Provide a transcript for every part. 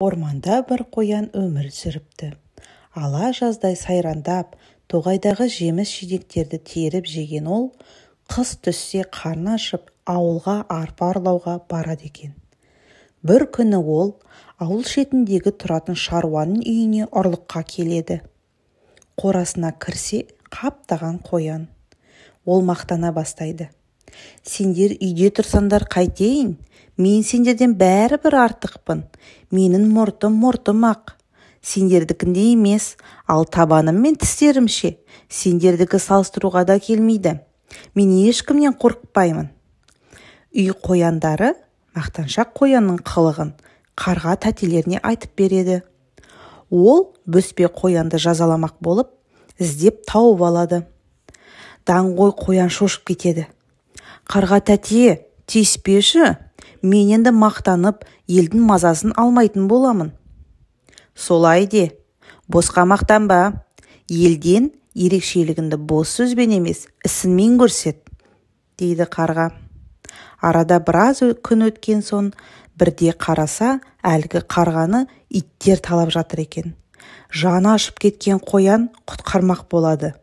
Орманда бір қоян өмір сүріпті. Ала жаздай сайрандап, тоғайдағы жеміс-жидектерді теріп жеген ол, қыс түссе қарны ашып, ауылға арпа ұрлауға барады екен. Бір күні ол ауыл шетіндегі тұратын шаруаның үйіне ұрлыққа келеді. Қорасына кірсе, қаптаған қоян. Ол мақтана бастайды. Сендер үйде тұрсандар қайтейін? Мен сендерден бәрібір артықпын. Менің мұртым ақ. Сендердікіндей емес, ал табаным мен тістерім ше. Сендердікі салыстыруға да келмейді. Мен ешкімнен қорықпаймын. Үй қояндары мақтаншақ қоянның қылығын қарға тәтелеріне айтып береді. Ол бөспе қоянды жазаламақ болып, іздеп тауып алады. Даңғой қоян шошып кетеді. Қарға тәте, тиіспеші, мен енді мақтанып, елдің мазасын алмайтын боламын. Солай де, босқа мақтанба, елден ерекшелігіңді бос сөзбен емес, ісіңмен көрсет, дейді қарға. Арада біраз күн өткен соң, бірде қараса, әлгі қарғаны иттер талап жатыр екен. Жаны ашып кеткен қоян құтқармақ болады.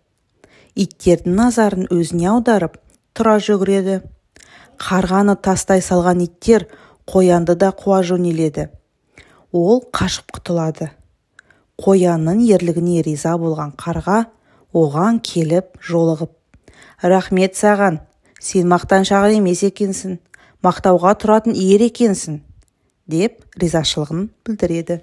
Иттердің назарын өзіне аударып, тұра жүгіреді. Қарғаны тастай салған иттер қоянды да қуа жөнеледі. Ол қашып құтылады. Қоянның ерлігіне риза болған қарға оған келіп жолығып: «Рахмет саған, сен мақтаншақ емес екенсің, мақтауға тұратын ер екенсің», деп ризашылығын білдіреді.